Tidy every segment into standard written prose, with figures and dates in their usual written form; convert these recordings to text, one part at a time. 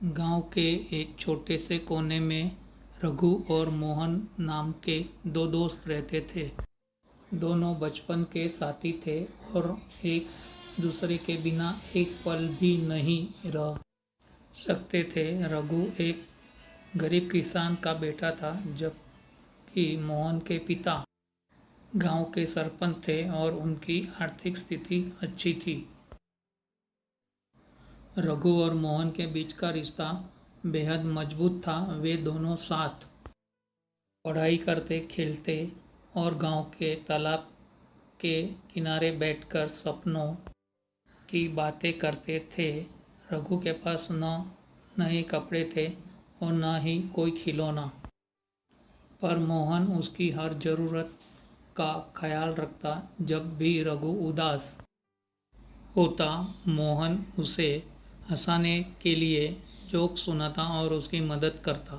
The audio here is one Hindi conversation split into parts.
गांव के एक छोटे से कोने में रघु और मोहन नाम के दो दोस्त रहते थे। दोनों बचपन के साथी थे और एक दूसरे के बिना एक पल भी नहीं रह सकते थे। रघु एक गरीब किसान का बेटा था, जबकि मोहन के पिता गांव के सरपंच थे और उनकी आर्थिक स्थिति अच्छी थी। रघु और मोहन के बीच का रिश्ता बेहद मजबूत था। वे दोनों साथ पढ़ाई करते, खेलते और गांव के तालाब के किनारे बैठकर सपनों की बातें करते थे। रघु के पास न नए कपड़े थे और न ही कोई खिलौना, पर मोहन उसकी हर जरूरत का ख्याल रखता। जब भी रघु उदास होता, मोहन उसे हंसाने के लिए जोक सुनाता और उसकी मदद करता।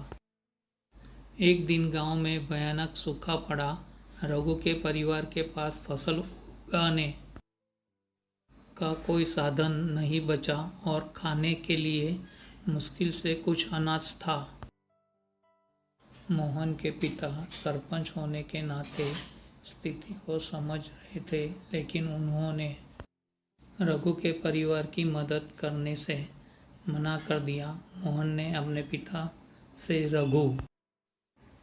एक दिन गांव में भयानक सूखा पड़ा। रघु के परिवार के पास फसल उगाने का कोई साधन नहीं बचा और खाने के लिए मुश्किल से कुछ अनाज था। मोहन के पिता सरपंच होने के नाते स्थिति को समझ रहे थे, लेकिन उन्होंने रघु के परिवार की मदद करने से मना कर दिया। मोहन ने अपने पिता से रघु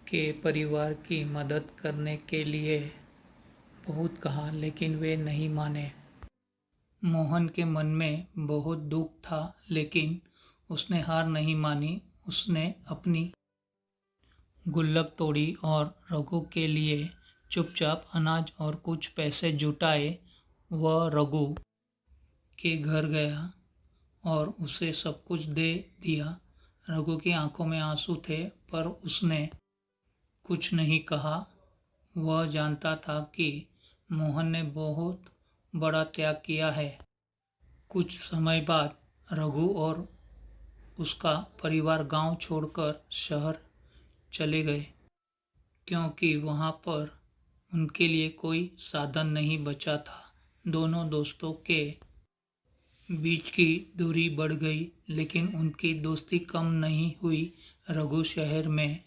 के परिवार की मदद करने के लिए बहुत कहा, लेकिन वे नहीं माने। मोहन के मन में बहुत दुख था, लेकिन उसने हार नहीं मानी। उसने अपनी गुल्लक तोड़ी और रघु के लिए चुपचाप अनाज और कुछ पैसे जुटाए। वह रघु के घर गया और उसे सब कुछ दे दिया। रघु की आंखों में आंसू थे, पर उसने कुछ नहीं कहा। वह जानता था कि मोहन ने बहुत बड़ा त्याग किया है। कुछ समय बाद रघु और उसका परिवार गांव छोड़कर शहर चले गए, क्योंकि वहां पर उनके लिए कोई साधन नहीं बचा था। दोनों दोस्तों के बीच की दूरी बढ़ गई, लेकिन उनकी दोस्ती कम नहीं हुई। रघु शहर में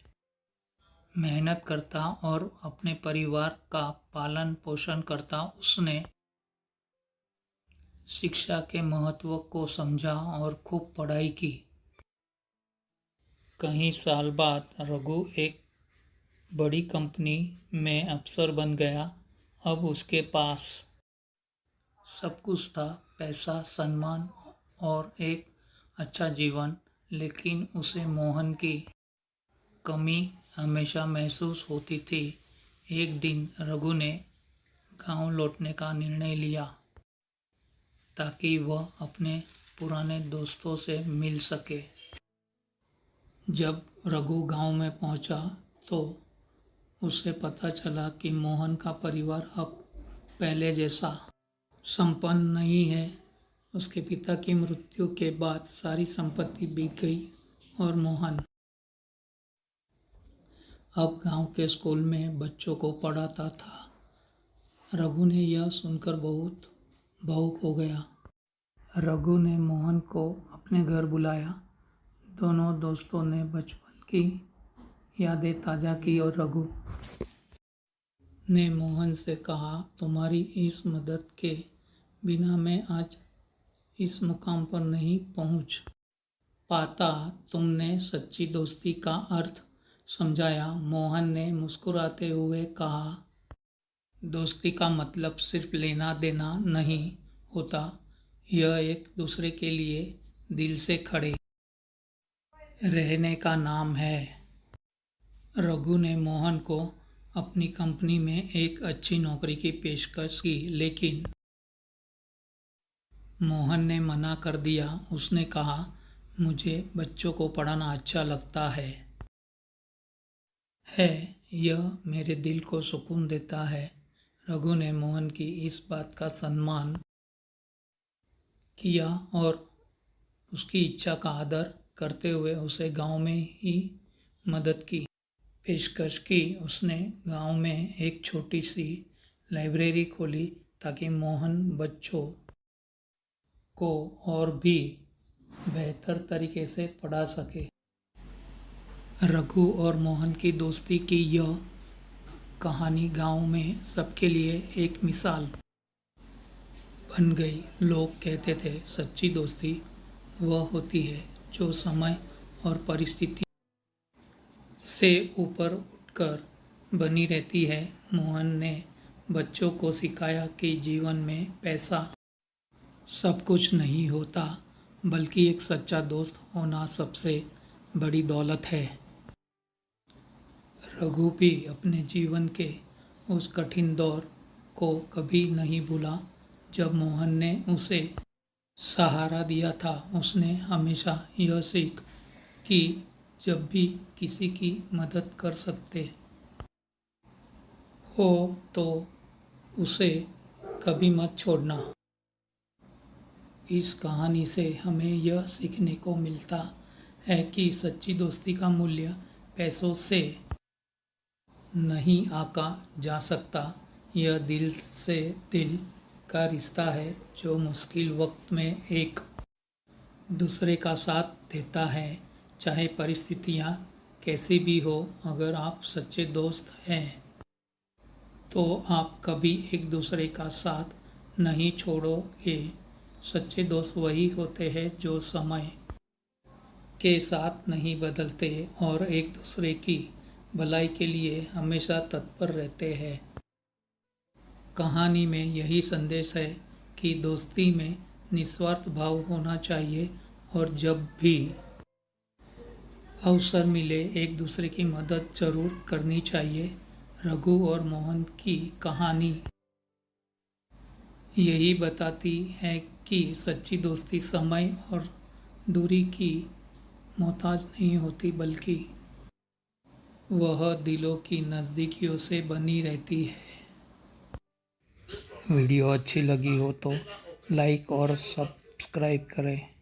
मेहनत करता और अपने परिवार का पालन पोषण करता। उसने शिक्षा के महत्व को समझा और खूब पढ़ाई की। कई साल बाद रघु एक बड़ी कंपनी में अफसर बन गया। अब उसके पास सब कुछ था, पैसा, सम्मान और एक अच्छा जीवन, लेकिन उसे मोहन की कमी हमेशा महसूस होती थी। एक दिन रघु ने गांव लौटने का निर्णय लिया ताकि वह अपने पुराने दोस्तों से मिल सके। जब रघु गांव में पहुंचा तो उसे पता चला कि मोहन का परिवार अब पहले जैसा संपन्न नहीं है। उसके पिता की मृत्यु के बाद सारी संपत्ति बिक गई और मोहन अब गांव के स्कूल में बच्चों को पढ़ाता था। रघु ने यह सुनकर बहुत भावुक हो गया। रघु ने मोहन को अपने घर बुलाया। दोनों दोस्तों ने बचपन की यादें ताज़ा की और रघु ने मोहन से कहा, तुम्हारी इस मदद के बिना मैं आज इस मुकाम पर नहीं पहुंच पाता। तुमने सच्ची दोस्ती का अर्थ समझाया। मोहन ने मुस्कुराते हुए कहा, दोस्ती का मतलब सिर्फ लेना देना नहीं होता, यह एक दूसरे के लिए दिल से खड़े रहने का नाम है। रघु ने मोहन को अपनी कंपनी में एक अच्छी नौकरी की पेशकश की, लेकिन मोहन ने मना कर दिया। उसने कहा, मुझे बच्चों को पढ़ाना अच्छा लगता है, यह मेरे दिल को सुकून देता है। रघु ने मोहन की इस बात का सम्मान किया और उसकी इच्छा का आदर करते हुए उसे गांव में ही मदद की पेशकश की। उसने गांव में एक छोटी सी लाइब्रेरी खोली ताकि मोहन बच्चों को और भी बेहतर तरीके से पढ़ा सके। रघु और मोहन की दोस्ती की यह कहानी गांव में सबके लिए एक मिसाल बन गई। लोग कहते थे सच्ची दोस्ती वह होती है जो समय और परिस्थिति से ऊपर उठकर बनी रहती है। मोहन ने बच्चों को सिखाया कि जीवन में पैसा सब कुछ नहीं होता, बल्कि एक सच्चा दोस्त होना सबसे बड़ी दौलत है। रघु भी अपने जीवन के उस कठिन दौर को कभी नहीं भूला जब मोहन ने उसे सहारा दिया था। उसने हमेशा यह सीख कि जब भी किसी की मदद कर सकते हो तो उसे कभी मत छोड़ना। इस कहानी से हमें यह सीखने को मिलता है कि सच्ची दोस्ती का मूल्य पैसों से नहीं आंका जा सकता। यह दिल से दिल का रिश्ता है जो मुश्किल वक्त में एक दूसरे का साथ देता है। चाहे परिस्थितियाँ कैसी भी हो, अगर आप सच्चे दोस्त हैं तो आप कभी एक दूसरे का साथ नहीं छोड़ोगे। सच्चे दोस्त वही होते हैं जो समय के साथ नहीं बदलते और एक दूसरे की भलाई के लिए हमेशा तत्पर रहते हैं। कहानी में यही संदेश है कि दोस्ती में निस्वार्थ भाव होना चाहिए और जब भी अवसर मिले एक दूसरे की मदद जरूर करनी चाहिए। रघु और मोहन की कहानी यही बताती है कि सच्ची दोस्ती समय और दूरी की मोहताज नहीं होती, बल्कि वह दिलों की नज़दीकियों से बनी रहती है। वीडियो अच्छी लगी हो तो लाइक और सब्सक्राइब करें।